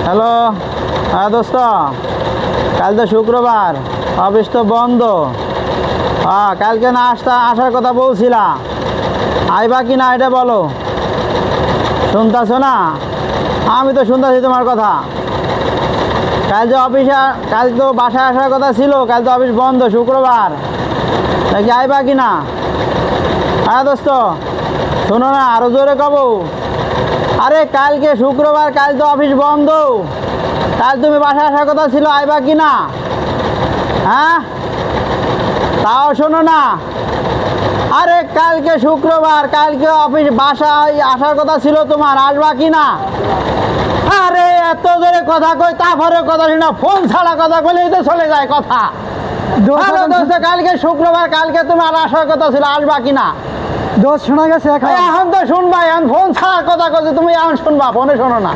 Hello. হ্যাঁ দোস্ত, কাল তো শুক্রবার, অফিস তো বন্ধ। হ্যাঁ, কালকে না আসার কথা বলছিলা, আইবা কি না এটা বলো। শুনতেছো না? আমি তো শুনতেছি তোমার কথা। কাল তো বাসায় আসার কথা ছিল, কাল তো অফিস বন্ধ, শুক্রবার। নাকি আইবা কি না? হ্যাঁ দোস্ত, শোনো না, আরো জোরে কব। আরে কালকে শুক্রবার, কাল তো অফিস বন্ধ। কাল তুমি বাসায় আসার কথা ছিল, আইবা কি না? হ্যাঁ, তাও শোনো না। আরে কালকে শুক্রবার, কালকে অফিস বাসায় আসার কথা ছিল তোমার, আসবা কি না? আরে এত জোরে কথা কই, তারপরে কথা শুনো, ফোন ছাড়া কথা কইলেই তো চলে যায় কথা। হ্যালো দোস্ত, কালকে শুক্রবার, কালকে তোমার আসার কথা ছিল, আসবা কি না? দোষ শোনা গেছে এখন। এখন তো শুনবা, এখন ফোন ছাড়া কথা কইছো তুমি, এখন শুনবা, ফোনে শোনো না।